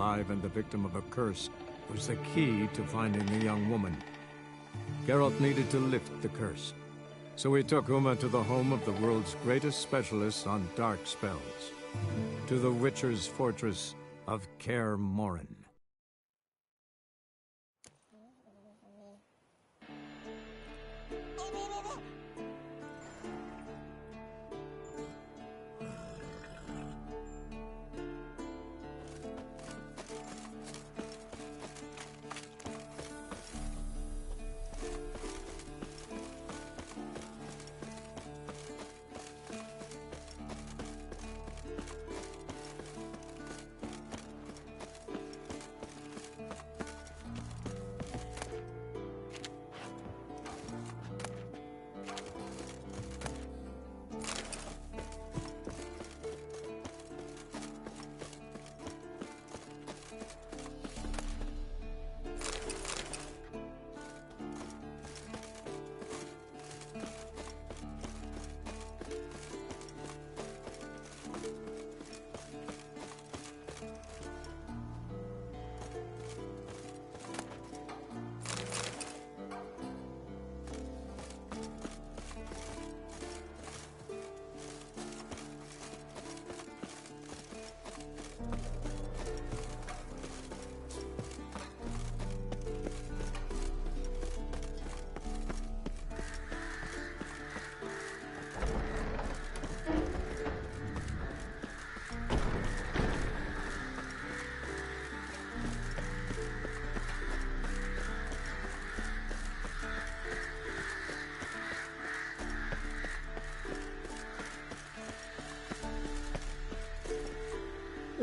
alive and the victim of a curse was the key to finding the young woman. Geralt needed to lift the curse, so he took Uma to the home of the world's greatest specialist on dark spells, to the Witcher's fortress of Kaer Morhen.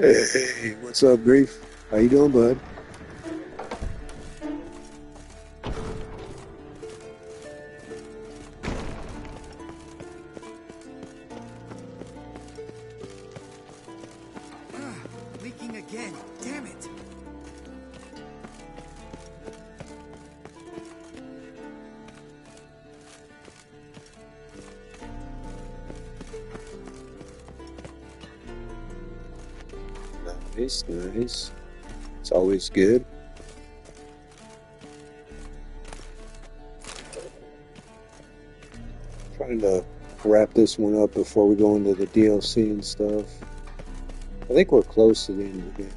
Hey, what's up, Grief? How you doing, bud? Leaking again. Damn it. Nice, nice. It's always good. Trying to wrap this one up before we go into the DLC and stuff. I think we're close to the end of the game.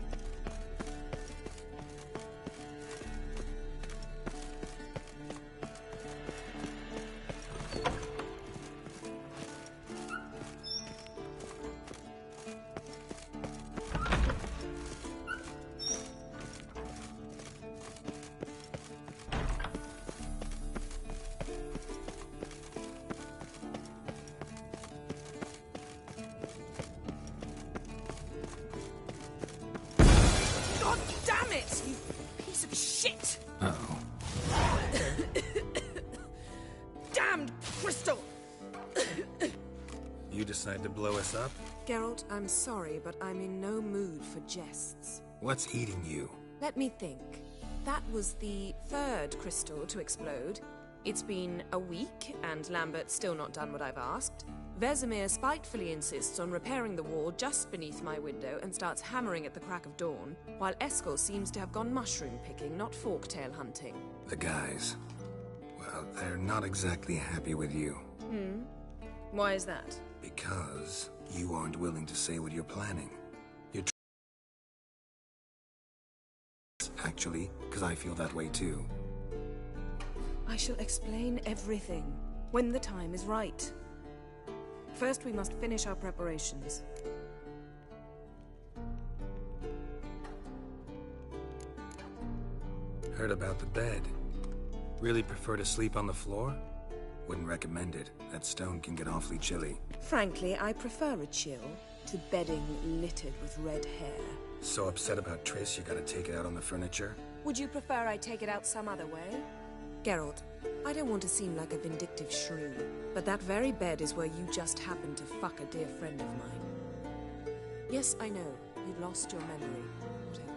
God damn it, you piece of shit! Uh-oh. Damned crystal! You decide to blow us up? Geralt, I'm sorry, but I'm in no mood for jests. What's eating you? Let me think. That was the third crystal to explode. It's been a week, and Lambert's still not done what I've asked. Vesemir spitefully insists on repairing the wall just beneath my window and starts hammering at the crack of dawn, while Eskel seems to have gone mushroom picking, not forktail hunting. The guys. Well, they're not exactly happy with you. Why is that? Because you aren't willing to say what you're planning. You're actually, because I feel that way too. I shall explain everything when the time is right. First, we must finish our preparations. Heard about the bed. Really prefer to sleep on the floor? Wouldn't recommend it. That stone can get awfully chilly. Frankly, I prefer a chill to bedding littered with red hair. So upset about Triss, you gotta take it out on the furniture? Would you prefer I take it out some other way? Geralt, I don't want to seem like a vindictive shrew, but that very bed is where you just happened to fuck a dear friend of mine. Yes, I know, you've lost your memory, whatever.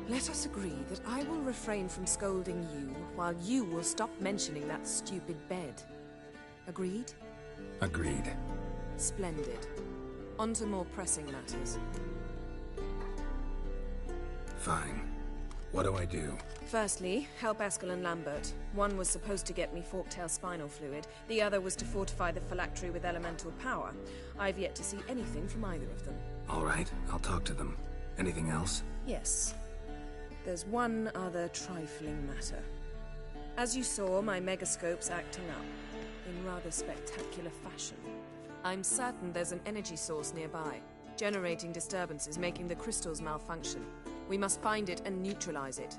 Let us agree that I will refrain from scolding you, while you will stop mentioning that stupid bed. Agreed? Agreed. Splendid. On to more pressing matters. Fine. What do I do? Firstly, help Eskel and Lambert. One was supposed to get me forktail spinal fluid, the other was to fortify the phylactery with elemental power. I've yet to see anything from either of them. All right, I'll talk to them. Anything else? Yes. There's one other trifling matter. As you saw, my megascope's acting up, in rather spectacular fashion. I'm certain there's an energy source nearby, generating disturbances, making the crystals malfunction. We must find it and neutralize it.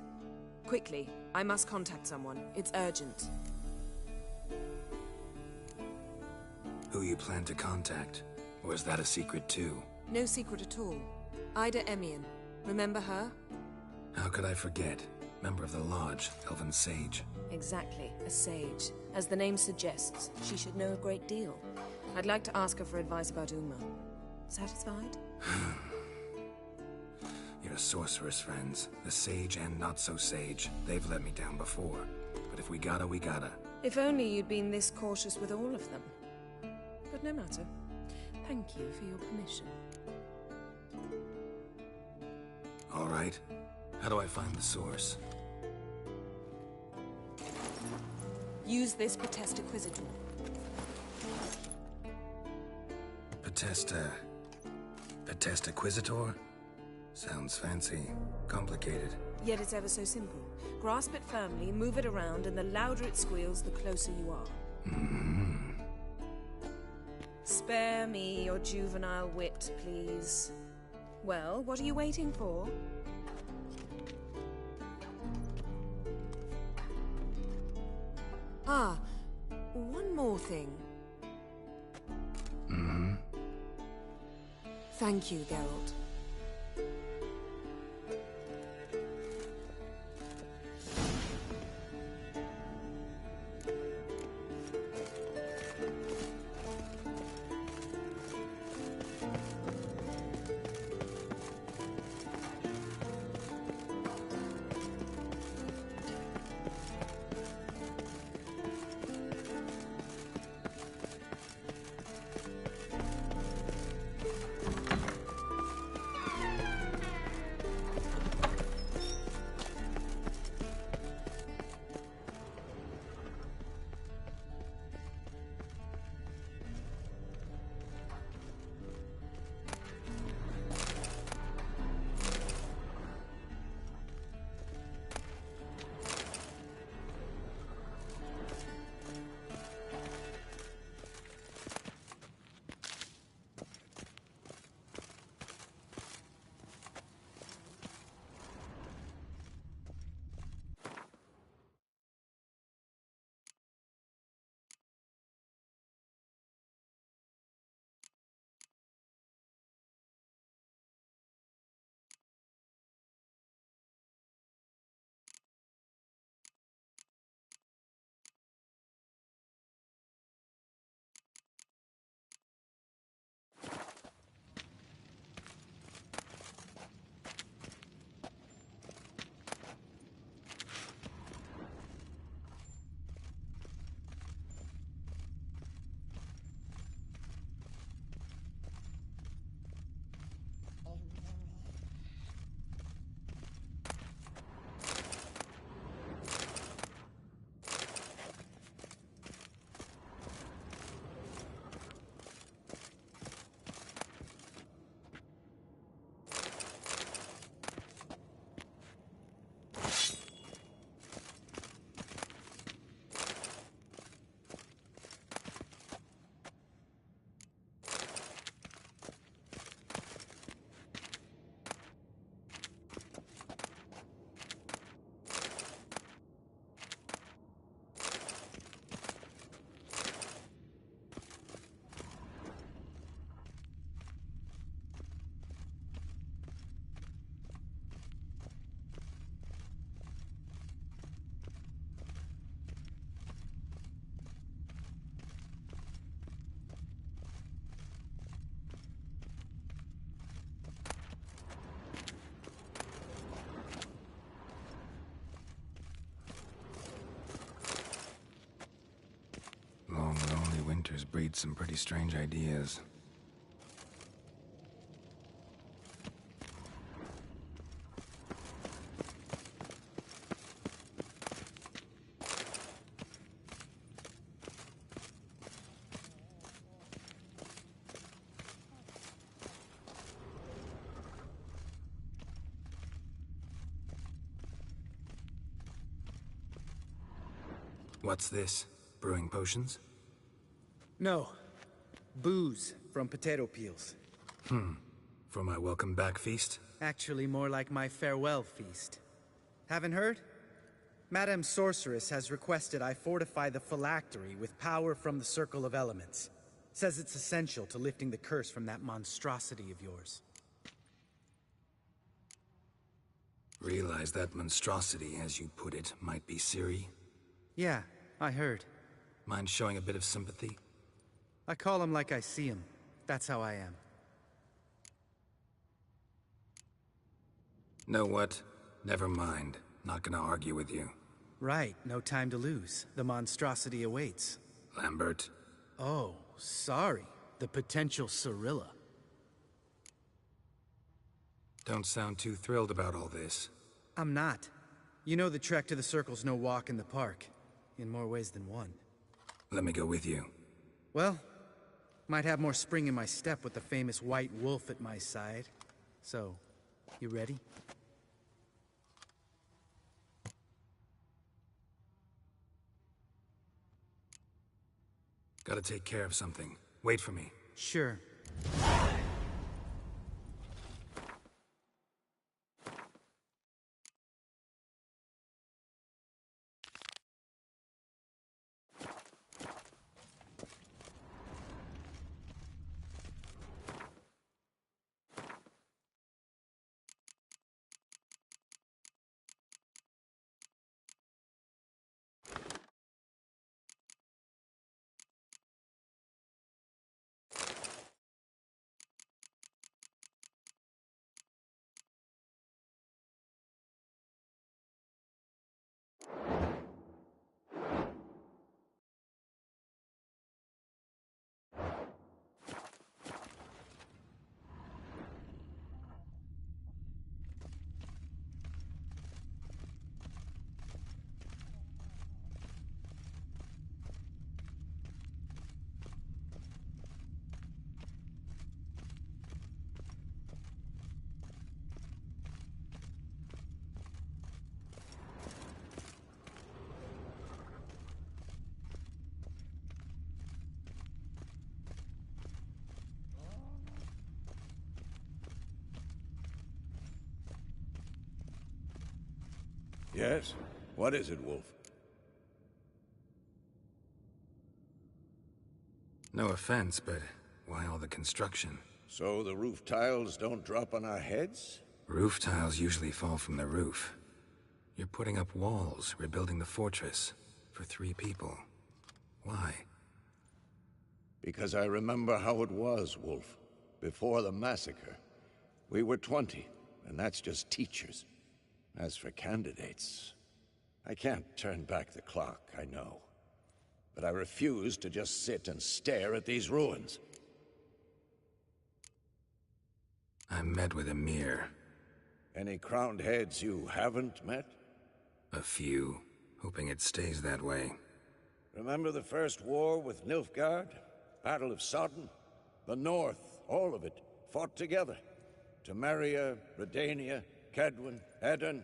Quickly, I must contact someone. It's urgent. Who you plan to contact? Or is that a secret too? No secret at all. Ida Emian. Remember her? How could I forget? Member of the Lodge, Elven Sage. Exactly, a sage. As the name suggests, she should know a great deal. I'd like to ask her for advice about Uma. Satisfied? Your sorceress friends, the sage and not-so-sage, they've let me down before. But if we gotta, we gotta. If only you'd been this cautious with all of them. But no matter. Thank you for your permission. All right. How do I find the source? Use this Potesta Quisitor. Potesta Quisitor? Sounds fancy. Complicated. Yet it's ever so simple. Grasp it firmly, move it around, and the louder it squeals, the closer you are. Mm-hmm. Spare me your juvenile wit, please. Well, what are you waiting for? Ah, one more thing. Mm-hmm. Thank you, Geralt. Long, lonely winters breed some pretty strange ideas. What's this? Brewing potions? No. Booze from potato peels. For my welcome back feast? Actually more like my farewell feast. Haven't heard? Madame Sorceress has requested I fortify the phylactery with power from the Circle of Elements. Says it's essential to lifting the curse from that monstrosity of yours. Realize that monstrosity, as you put it, might be Ciri? Yeah, I heard. Mind showing a bit of sympathy? I call him like I see him. That's how I am. Know what? Never mind. Not gonna argue with you. Right, no time to lose. The monstrosity awaits. Lambert? Oh, sorry. The potential Cirilla. Don't sound too thrilled about all this. I'm not. You know the trek to the Circle's no walk in the park. In more ways than one. Let me go with you. Well, might have more spring in my step with the famous White Wolf at my side. So, you ready? Gotta take care of something. Wait for me. Sure. Yes? What is it, Wolf? No offense, but why all the construction? So the roof tiles don't drop on our heads? Roof tiles usually fall from the roof. You're putting up walls, rebuilding the fortress. For 3 people. Why? Because I remember how it was, Wolf. Before the massacre. We were 20, and that's just teachers. As for candidates, I can't turn back the clock, I know. But I refuse to just sit and stare at these ruins. I met with Emir. Any crowned heads you haven't met? A few. Hoping it stays that way. Remember the first war with Nilfgaard? Battle of Sodden? The North, all of it, fought together. Temeria, Redania, Kedwen, Edirn,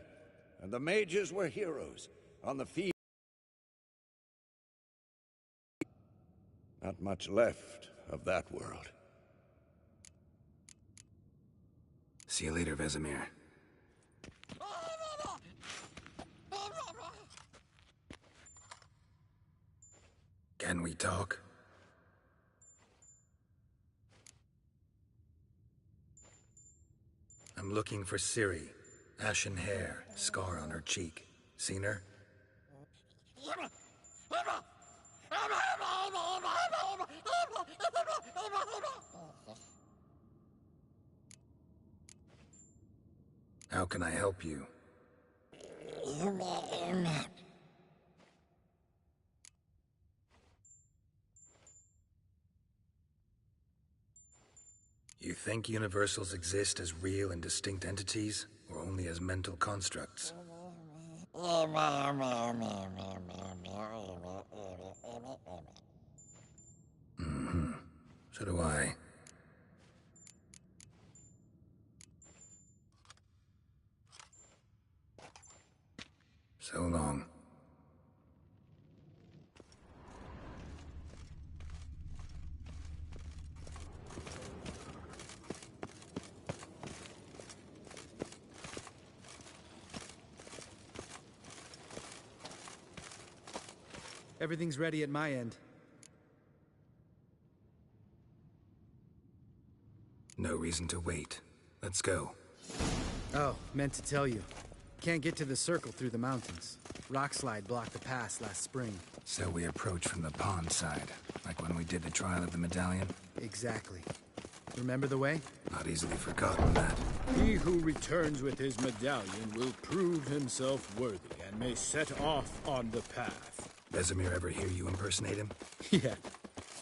and the mages were heroes on the field. Not much left of that world. See you later, Vesemir. Can we talk? I'm looking for Ciri. Ashen hair, scar on her cheek. Seen her? How can I help you? You think universals exist as real and distinct entities, or only as mental constructs? Mm-hmm. So do I. So long. Everything's ready at my end. No reason to wait. Let's go. Oh, meant to tell you. Can't get to the circle through the mountains. Rockslide blocked the pass last spring. So we approach from the pond side, like when we did the trial of the medallion? Exactly. Remember the way? Not easily forgotten, that. He who returns with his medallion will prove himself worthy and may set off on the path. Vesemir ever hear you impersonate him? Yeah.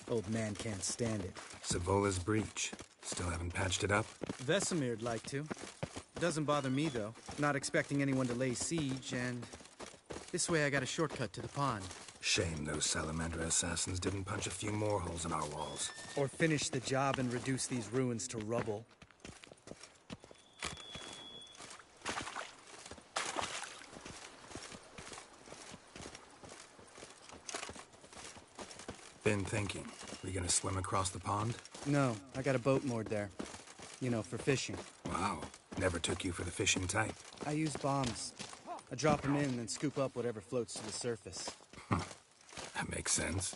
Old man can't stand it. Savola's breach. Still haven't patched it up? Vesemir'd like to. Doesn't bother me, though. Not expecting anyone to lay siege, and... this way I got a shortcut to the pond. Shame those Salamandra assassins didn't punch a few more holes in our walls. Or finish the job and reduce these ruins to rubble. Been thinking. We gonna swim across the pond? No, I got a boat moored there. You know, for fishing. Wow. Never took you for the fishing type. I use bombs. I drop them in and scoop up whatever floats to the surface. That makes sense.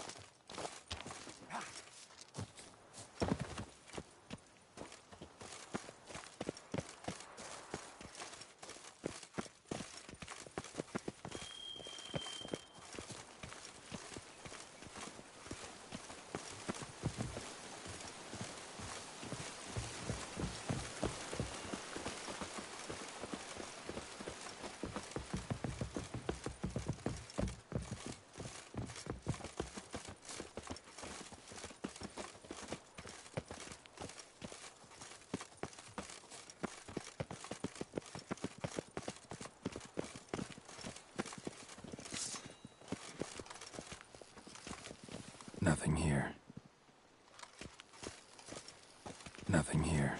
Nothing here. Nothing here.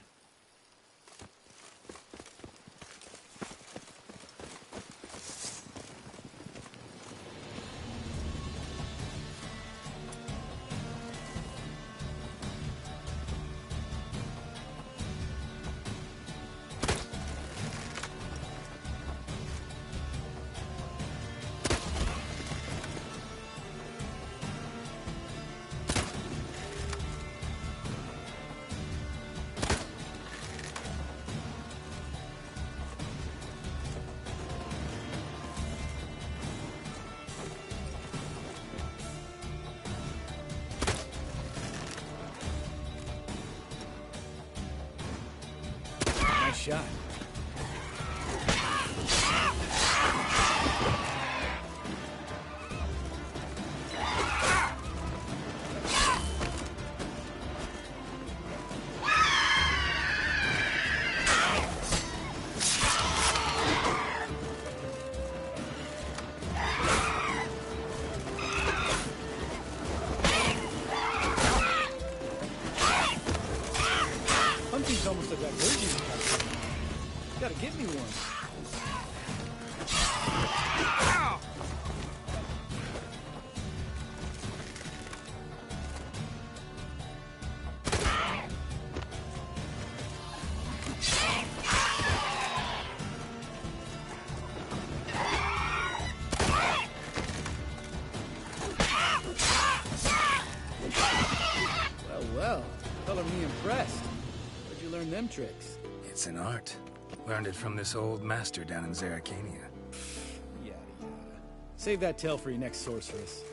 Shot. Hunting's almost like that virgin. Gotta give me one. Well, color me impressed. Where'd you learn them tricks? It's an art. Learned it from this old master down in Zerrikania. Yada yada. Save that tale for your next sorceress.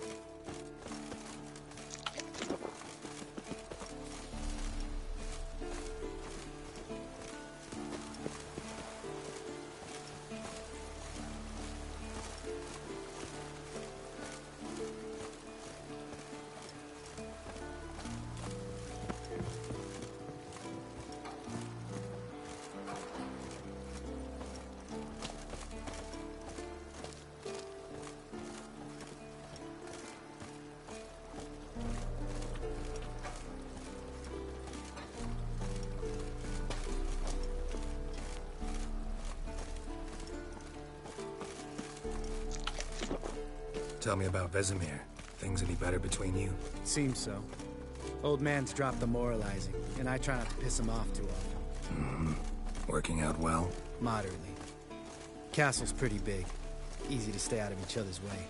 Tell me about Vesemir. Things any better between you? Seems so. Old man's dropped the moralizing, and I try not to piss him off too often. Mm-hmm. Working out well? Moderately. Castle's pretty big. Easy to stay out of each other's way.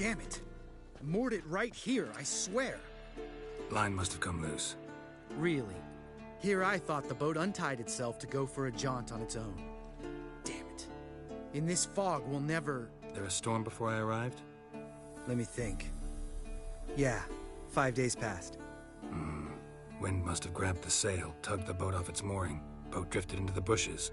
damn it. I moored it right here, I swear. Line must have come loose. Really? Here I thought the boat untied itself to go for a jaunt on its own. Damn it. In this fog, we'll never... There a storm before I arrived? Let me think. Yeah, 5 days passed. Wind must have grabbed the sail, tugged the boat off its mooring. Boat drifted into the bushes.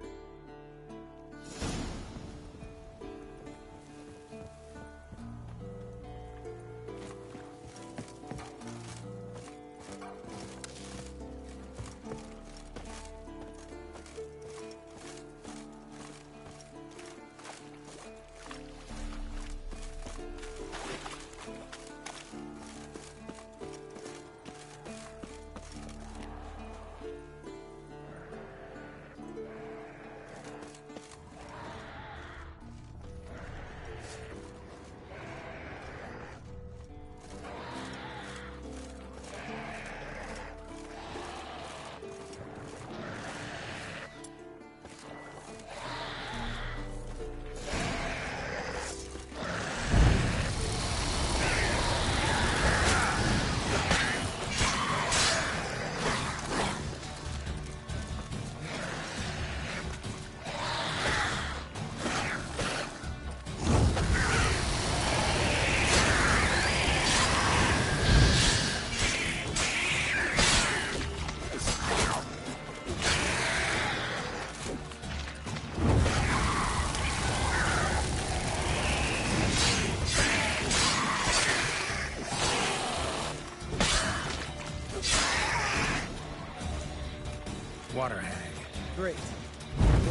Water hag. Great.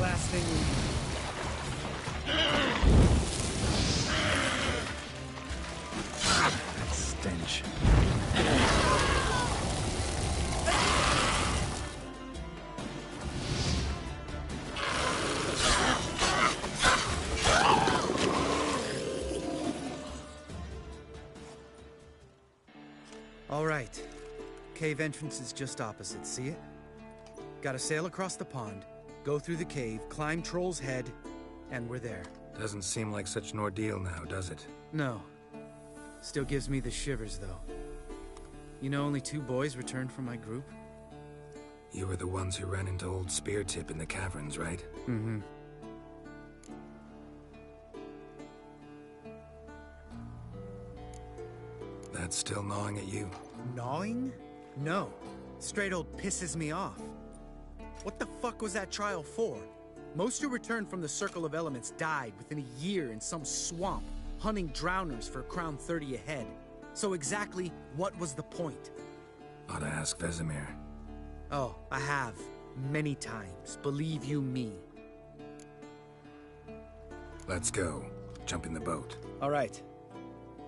Last thing we That stench. All right. Cave entrance is just opposite, see it? Gotta sail across the pond, go through the cave, climb Troll's Head, and we're there. Doesn't seem like such an ordeal now, does it? No. Still gives me the shivers, though. You know only 2 boys returned from my group? You were the ones who ran into old Spear Tip in the caverns, right? Mm-hmm. That's still gnawing at you? Gnawing? No. Straight old pisses me off. What the fuck was that trial for? Most who returned from the Circle of Elements died within a year in some swamp, hunting drowners for a crown 30 a head. So exactly what was the point? Ought to ask Vesemir. Oh, I have. Many times. Believe you me. Let's go. Jump in the boat. All right.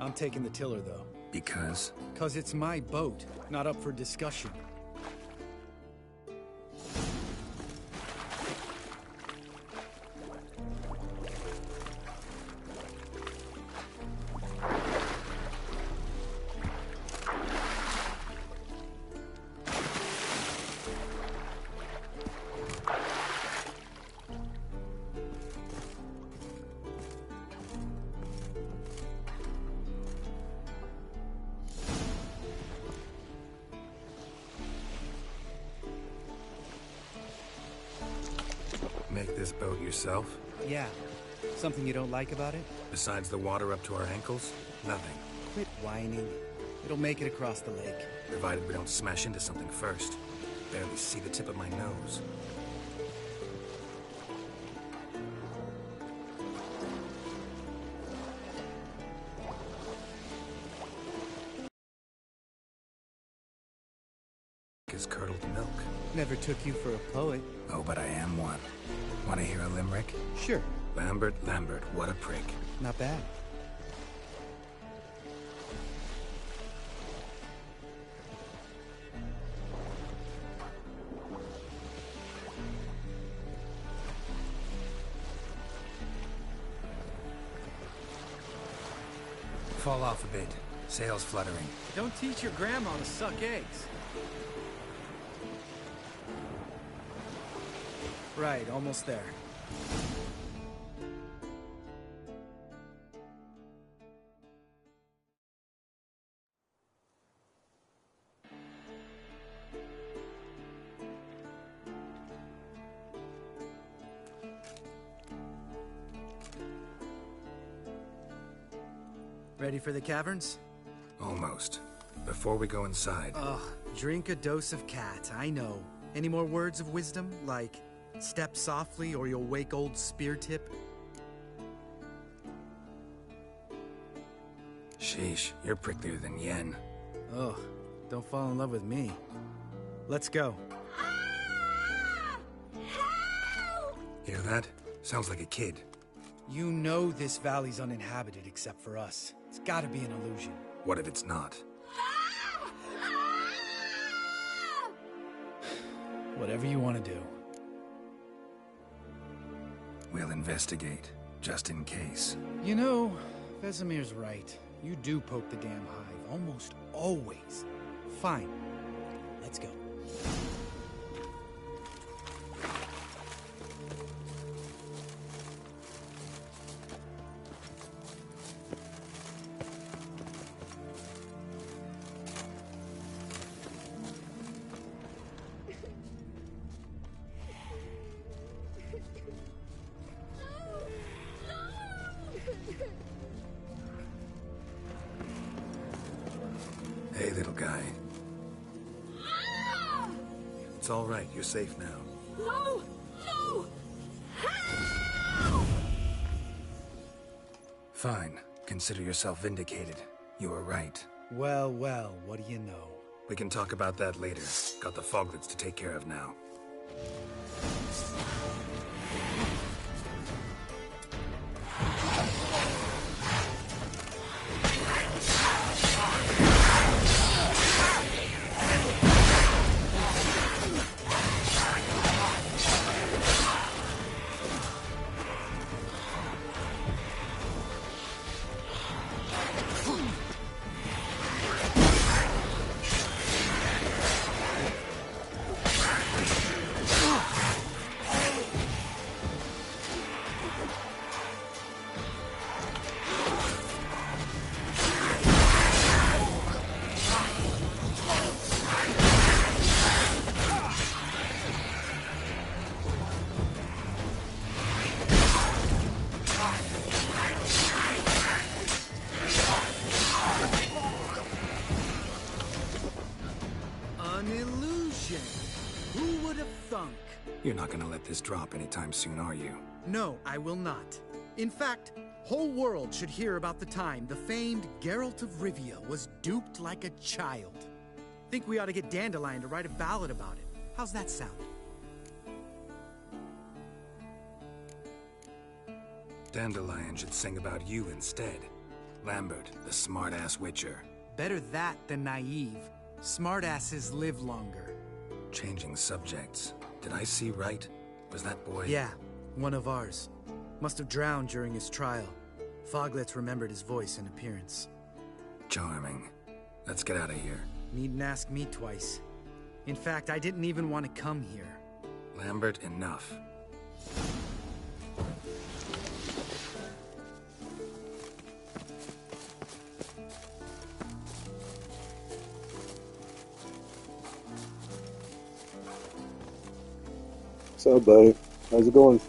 I'm taking the tiller, though. Because? 'Cause it's my boat, not up for discussion. Make this boat yourself? Yeah. Something you don't like about it? Besides the water up to our ankles? Nothing. Quit whining. It'll make it across the lake. Provided we don't smash into something first. Barely see the tip of my nose. Is curdled milk. Never took you for a poet. Oh, but I am one. Want to hear a limerick? Sure. Lambert, Lambert, what a prick. Not bad. Fall off a bit. Sails fluttering. Don't teach your grandma to suck eggs. Right, almost there. Ready for the caverns? Almost. Before we go inside... Ugh, drink a dose of cat, I know. Any more words of wisdom, like, step softly or you'll wake old Spear Tip? Sheesh, you're pricklier than Yen. Ugh, don't fall in love with me. Let's go. Hear that? Sounds like a kid. You know this valley's uninhabited except for us. It's gotta be an illusion. What if it's not? Whatever you want to do. We'll investigate, just in case. You know, Vesemir's right. You do poke the damn hive, almost always. Fine. Let's go. Hey, little guy. It's all right. You're safe now. No! No! Fine. Consider yourself vindicated. You were right. Well, well, what do you know? We can talk about that later. Got the foglets to take care of now. You're not gonna let this drop anytime soon, are you? No, I will not. In fact, whole world should hear about the time the famed Geralt of Rivia was duped like a child. Think we ought to get Dandelion to write a ballad about it. How's that sound? Dandelion should sing about you instead. Lambert, the smart-ass witcher. Better that than naive. Smartasses live longer. Changing subjects. Did I see right? Was that boy... Yeah, one of ours. Must have drowned during his trial. Foglets remembered his voice and appearance. Charming. Let's get out of here. Needn't ask me twice. In fact, I didn't even want to come here. Lambert, enough. What's up, buddy? How's it going?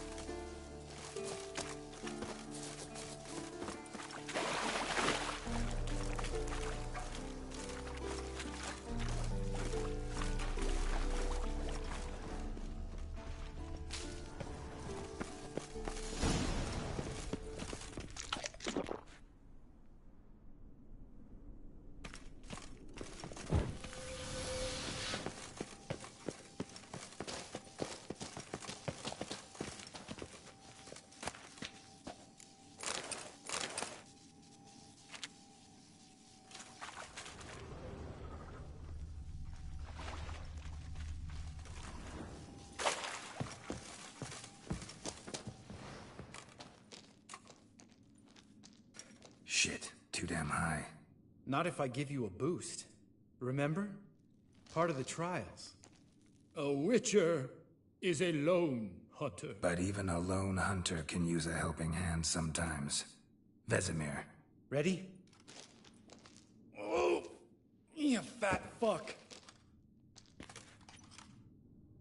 Shit, too damn high. Not if I give you a boost. Remember? Part of the trials. A witcher is a lone hunter. But even a lone hunter can use a helping hand sometimes. Vesemir. Ready? Oh, you fat fuck.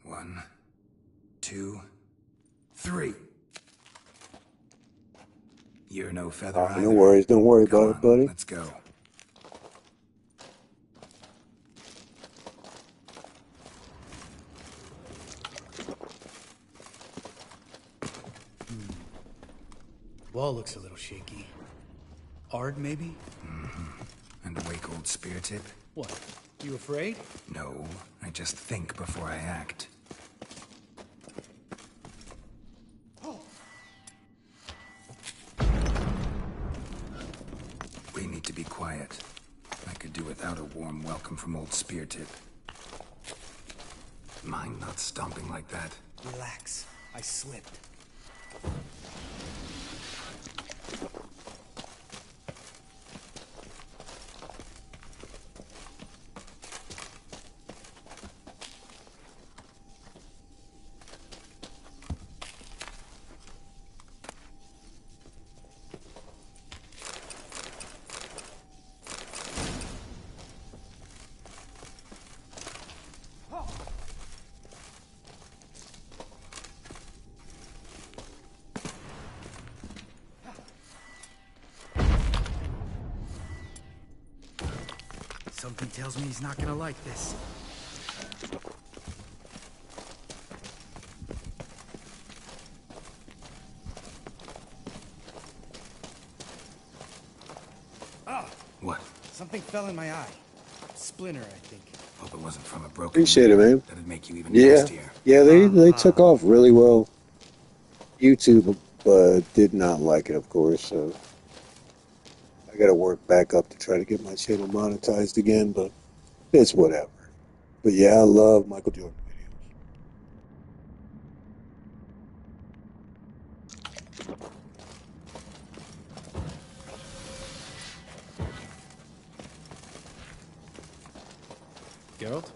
1, 2, 3. You're no feather either. No worries. Don't worry Come about on, it, buddy. let's go. Wall looks a little shaky. Ard, maybe? And a wake old spear tip? What? You afraid? No, I just think before I act. We need to be quiet. I could do without a warm welcome from old spear tip. Mind not stomping like that. Relax. I slipped. Something tells me he's not gonna like this. Ah! What? Something fell in my eye. Splinter, I think. Hope it wasn't from a broken Appreciate it, needle. man. That'd make you even Yeah. nastier. Yeah, they took off really well. YouTube did not like it, of course, so I gotta work back up to try to get my channel monetized again, but it's whatever. But yeah, I love Michael Jordan videos. Geralt?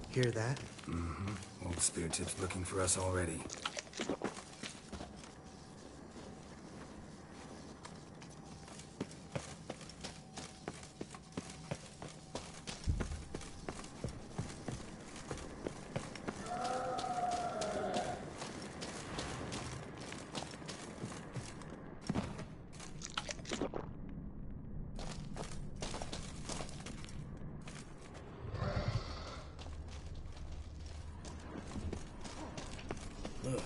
Hear that? Old spear tip's looking for us already. Ugh.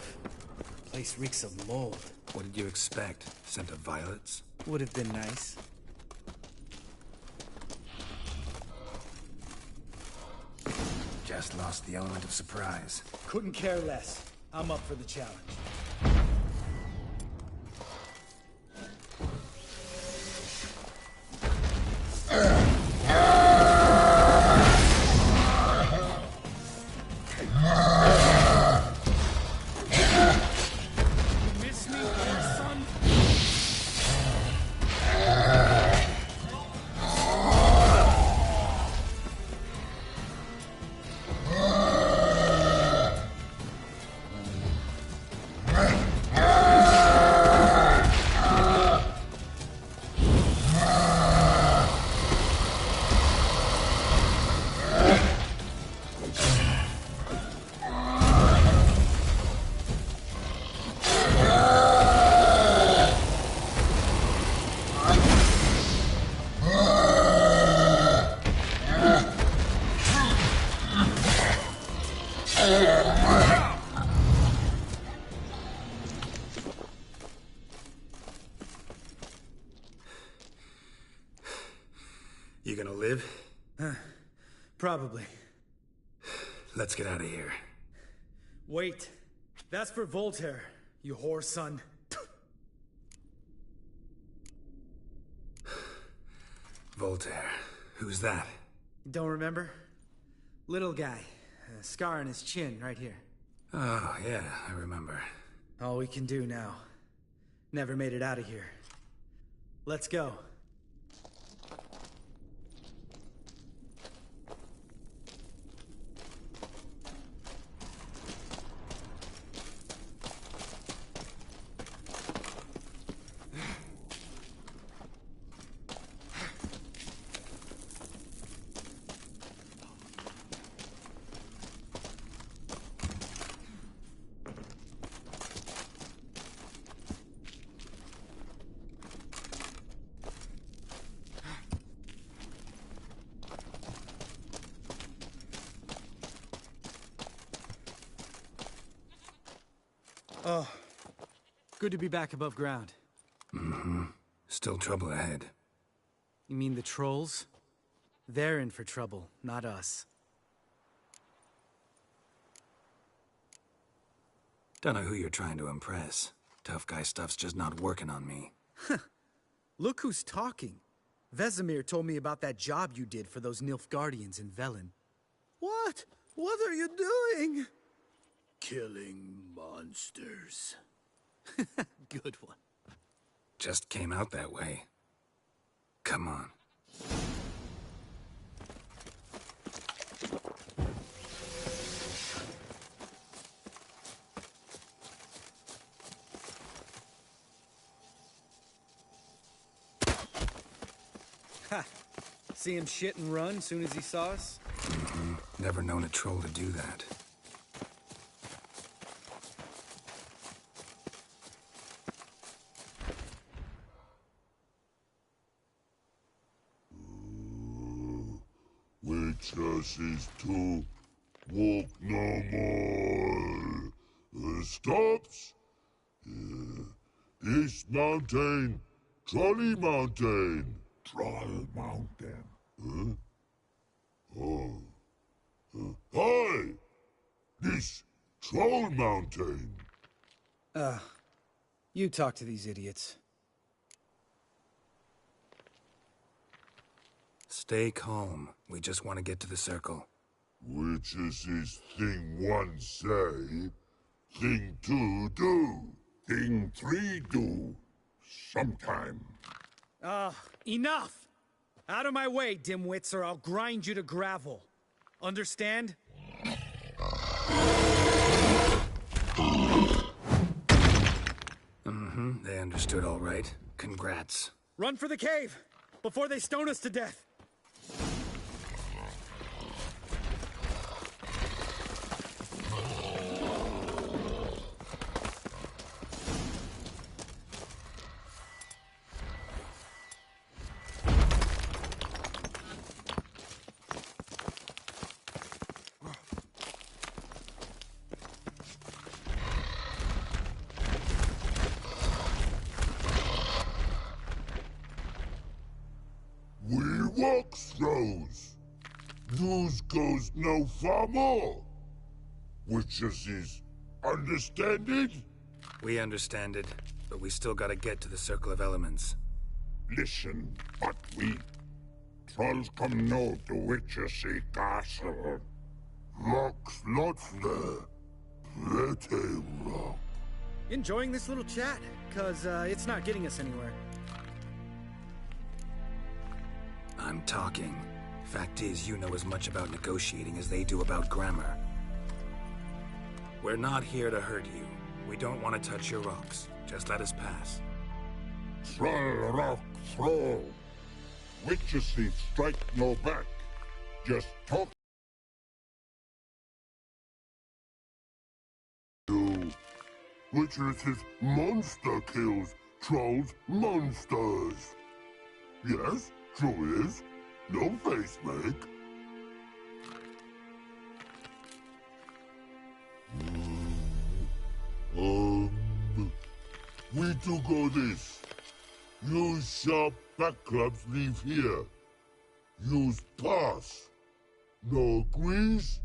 Place reeks of mold. What did you expect? Scent of violets? Would have been nice. Just lost the element of surprise. Couldn't care less. I'm up for the challenge. You gonna live? Probably. Let's get out of here. Wait. That's for Voltaire, you whore son. Voltaire. Who's that? Don't remember? Little guy. A scar on his chin, right here. Oh, yeah, I remember. All we can do now. Never made it out of here. Let's go. Oh, good to be back above ground. Mm-hmm. Still trouble ahead. You mean the trolls? They're in for trouble, not us. Don't know who you're trying to impress. Tough guy stuff's just not working on me. Look who's talking. Vesemir told me about that job you did for those Nilfgaardians in Velen. What? What are you doing? Killing monsters. Good one. Just came out that way. Come on. Ha! See him shit and run soon as he saw us? Mm-hmm. Never known a troll to do that. Witches is to walk no more. Stops? East Mountain, Trolley Mountain. Troll Mountain. Huh? Oh. Hi! This Troll Mountain. You talk to these idiots. Stay calm. We just want to get to the circle. Witches is thing one say, thing two do, thing three do, sometime. Enough! Out of my way, dimwits, or I'll grind you to gravel. Understand? Mm-hmm. They understood all right. Congrats. Run for the cave! Before they stone us to death! We walk throws. News goes no far more. Witches is understand it? We understand it, but we still gotta get to the Circle of Elements. Listen, but we trolls come no to Witches castle. Rocks lots there. Pretty rock. Enjoying this little chat, cause it's not getting us anywhere. I'm talking. Fact is, you know as much about negotiating as they do about grammar. We're not here to hurt you. We don't want to touch your rocks. Just let us pass. Troll rock throw. Witches strike no back. Just talk. You. Witches monster kills trolls monsters. Yes, true is. No face make. We do go this. Use sharp back clubs leave here. Use pass. No agrees,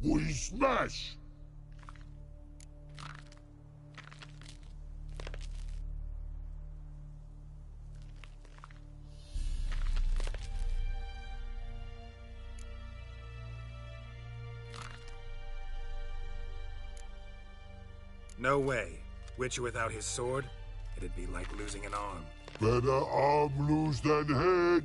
we smash. No way. Witcher without his sword? It'd be like losing an arm. Better arm lose than head.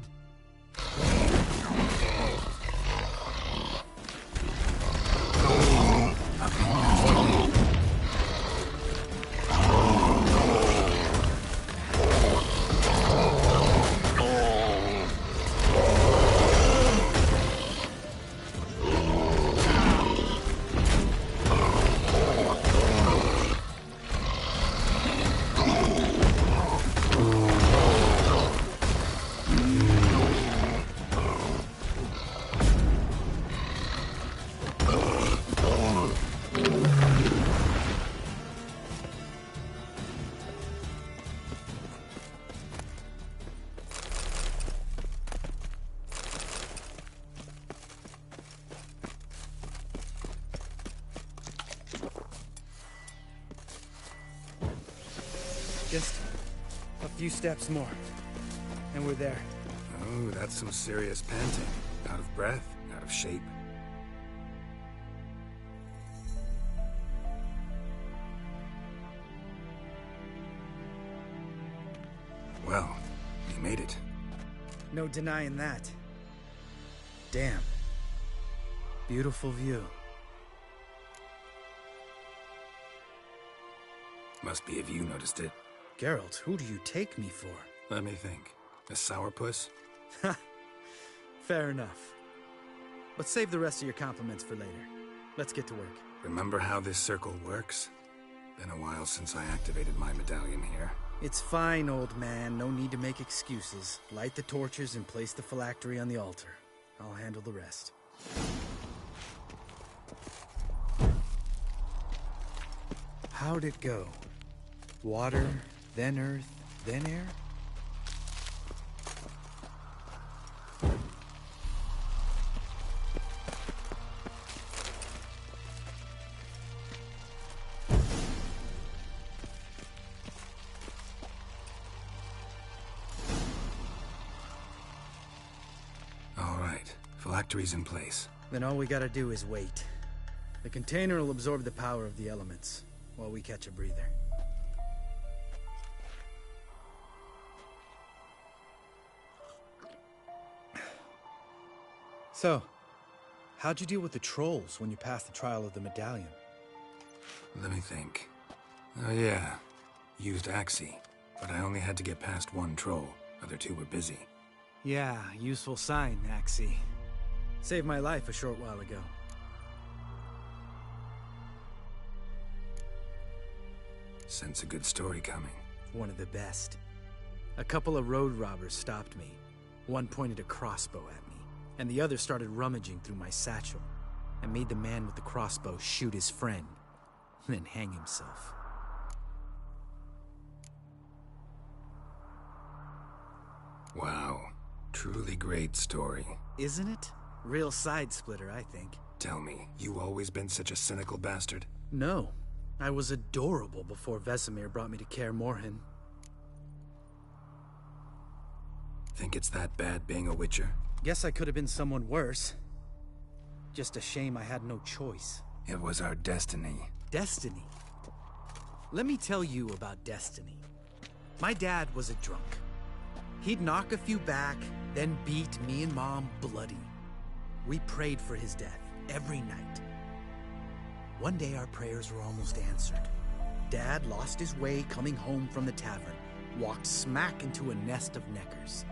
Just a few steps more, and we're there. Oh, that's some serious panting. Out of breath, out of shape. Well, you made it. No denying that. Damn. Beautiful view. Must be if you noticed it. Geralt, who do you take me for? Let me think. A sourpuss? Fair enough. But save the rest of your compliments for later. Let's get to work. Remember how this circle works? Been a while since I activated my medallion here. It's fine, old man. No need to make excuses. Light the torches and place the phylactery on the altar. I'll handle the rest. How'd it go? Water, then earth, then air? All right, phylactery's in place. Then all we gotta do is wait. The container will absorb the power of the elements, while we catch a breather. So, how'd you deal with the trolls when you passed the trial of the medallion? Let me think. Oh yeah, used Axie, but I only had to get past one troll. Other two were busy. Yeah, useful sign, Axie. Saved my life a short while ago. Sense a good story coming. One of the best. A couple of road robbers stopped me. One pointed a crossbow at me, and the other started rummaging through my satchel, and made the man with the crossbow shoot his friend, then hang himself. Wow, truly great story. Isn't it? Real side-splitter, I think. Tell me, you always been such a cynical bastard? No. I was adorable before Vesemir brought me to Kaer Morhen. Think it's that bad being a witcher? Guess I could have been someone worse. Just a shame I had no choice. It was our destiny. Destiny? Let me tell you about destiny. My dad was a drunk. He'd knock a few back, then beat me and Mom bloody. We prayed for his death every night. One day our prayers were almost answered. Dad lost his way coming home from the tavern, walked smack into a nest of neckers.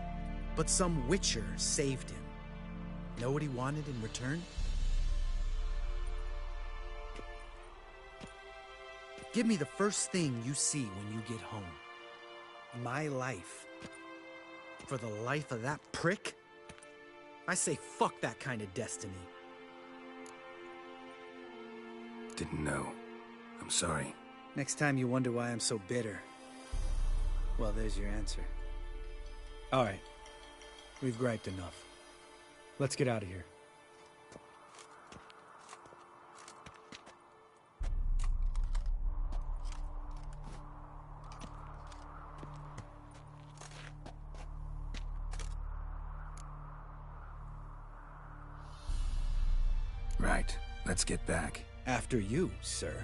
But some witcher saved him. Know what he wanted in return? Give me the first thing you see when you get home. My life. For the life of that prick? I say fuck that kind of destiny. Didn't know. I'm sorry. Next time you wonder why I'm so bitter, well, there's your answer. All right. We've griped enough. Let's get out of here. Right. Let's get back. After you, sir.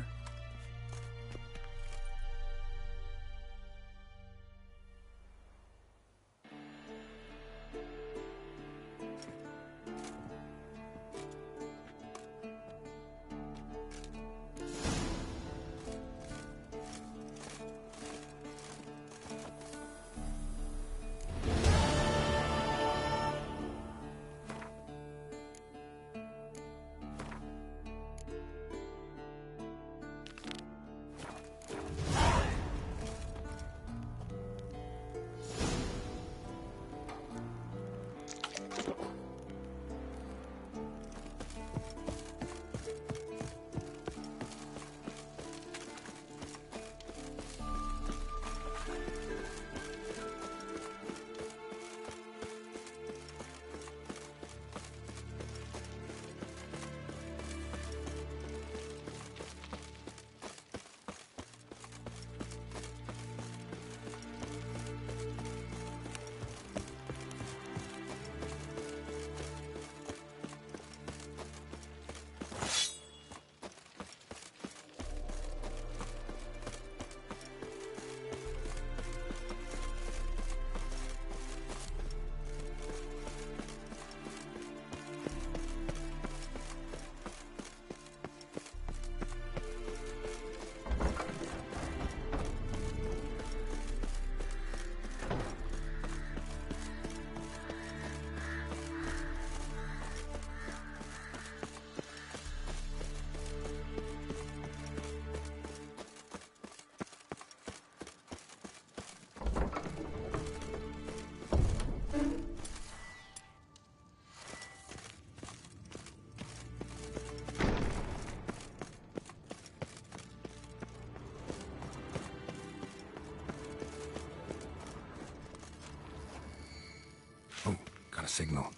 signal.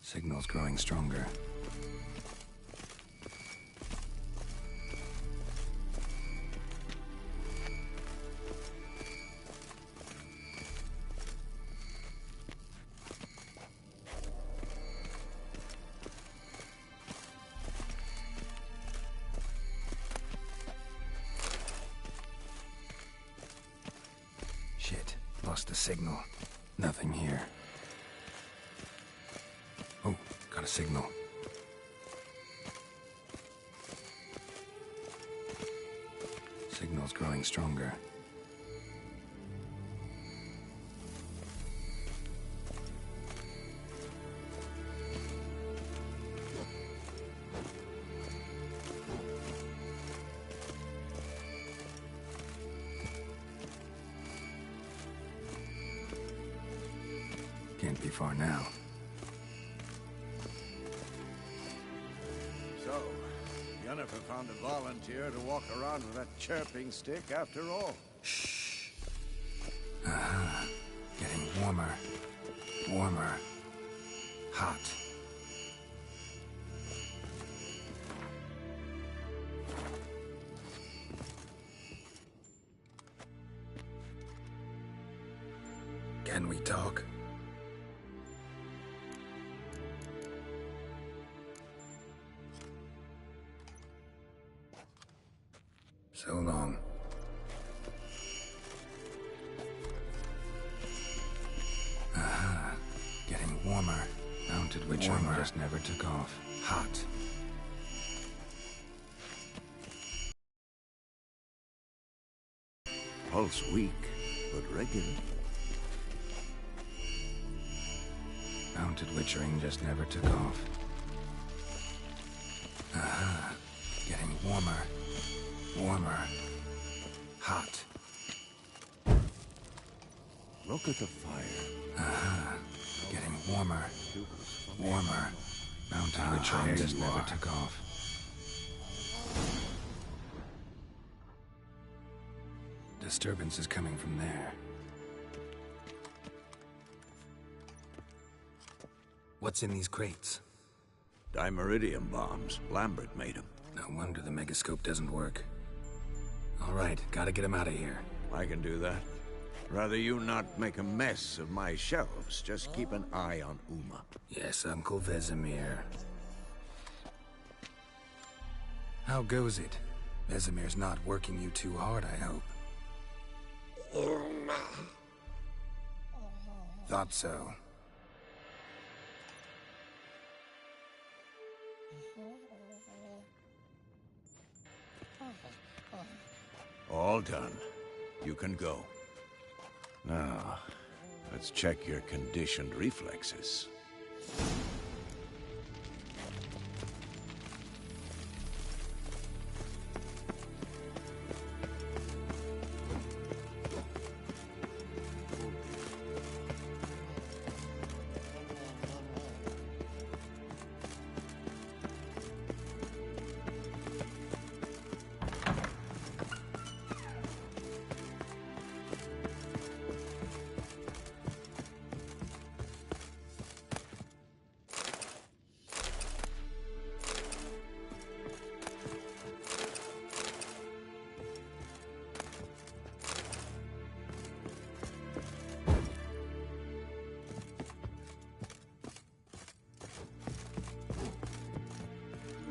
Signal's growing stronger. Shit, lost the signal. Nothing here. Oh, got a signal. Signal's growing stronger. Can't be far now. So, Yennefer found a volunteer to walk around with that chirping stick after all. Shh. Getting warmer. Warmer. Hot. Can we talk? So long. Getting warmer. Mounted witch armor just never took off. Hot. Pulse weak, but regular. Mounted witch ring just never took off. Getting warmer. Warmer. Hot. Look at the fire. Getting warmer. Warmer. Mounted witch ring just never took off. Disturbance is coming from there. What's in these crates? Dimeridium bombs. Lambert made them. No wonder the megascope doesn't work. All right, gotta get him out of here. I can do that. Rather you not make a mess of my shelves. Just keep an eye on Uma. Yes, Uncle Vesemir. How goes it? Vesemir's not working you too hard, I hope. Thought so. All done. You can go. Now, let's check your conditioned reflexes.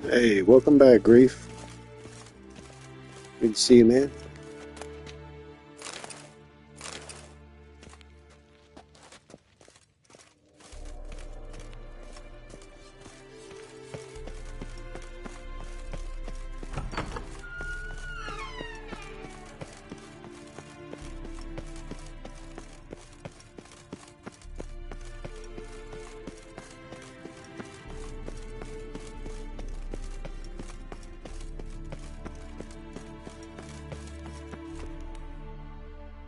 Hey, welcome back, Grief. Good to see you, man.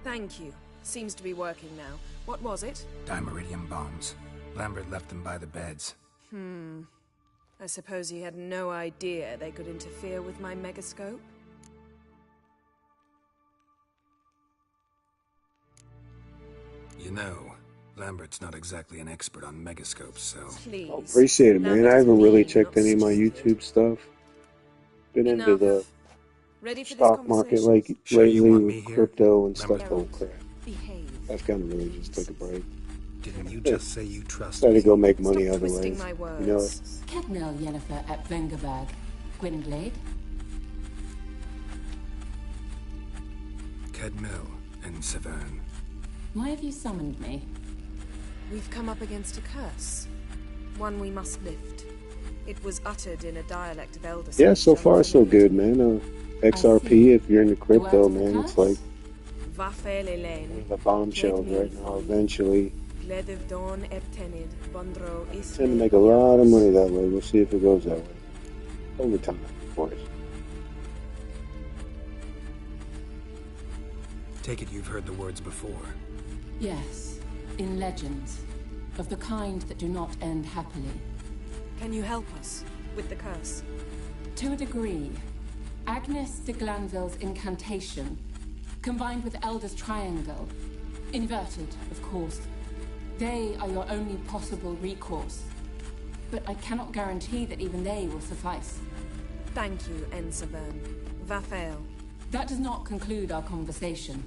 Thank you. Seems to be working now. What was it? Dimeridium bombs. Lambert left them by the beds. I suppose he had no idea they could interfere with my megascope? You know, Lambert's not exactly an expert on megascopes, so... Please. I appreciate it, man. I haven't really checked any of my YouTube stuff. Been into the Ready for this stock market conversation? like Sure you lately want me with here? crypto and Remember stuff. Geralt, Oh crap! behave. I've kind of really just took a break. Didn't you just say you trust Decided me? to go make money Stop other twisting ways. my words. You know, Kedmil Yennefer at Vengerberg. Gwynblade? Kedmil and Severn. Why have you summoned me? We've come up against a curse. One we must lift. It was uttered in a dialect of Elder. yeah. So far, so good, man. XRP, if you're into crypto, man, it's like one of the bombshells right now. Eventually, tend to make a lot of money that way. We'll see if it goes that way. Over time, of course. Take it you've heard the words before. Yes, in legends. Of the kind that do not end happily. Can you help us with the curse? To a degree. Agnes de Glanville's incantation, combined with Elder's triangle, inverted, of course. They are your only possible recourse. But I cannot guarantee that even they will suffice. Thank you, N. Severn. Vafael. That does not conclude our conversation.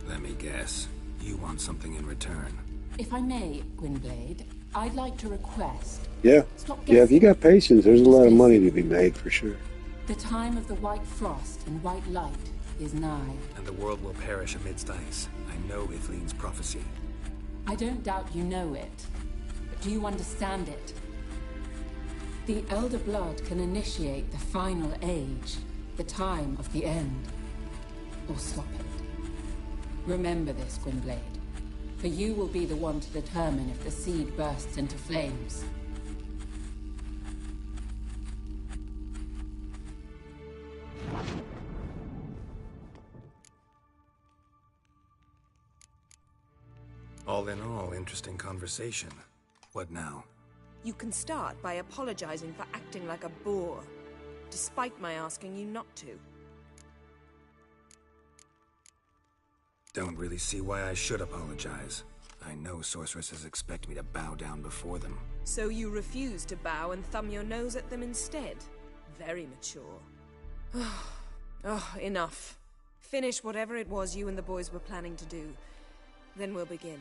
Let me guess. You want something in return. If I may, Gwynblade, I'd like to request... Yeah. Yeah, if you got patience, there's a lot of money to be made, for sure. The time of the white frost and white light is nigh. And the world will perish amidst ice. I know Ithleen's prophecy. I don't doubt you know it. But do you understand it? The Elder Blood can initiate the final age, the time of the end. Or stop it. Remember this, Gwynblade. For you will be the one to determine if the seed bursts into flames. All in all, interesting conversation. What now? You can start by apologizing for acting like a boor, despite my asking you not to. Don't really see why I should apologize. I know sorceresses expect me to bow down before them. So you refuse to bow and thumb your nose at them instead? Very mature. Oh, enough. Finish whatever it was you and the boys were planning to do. Then we'll begin.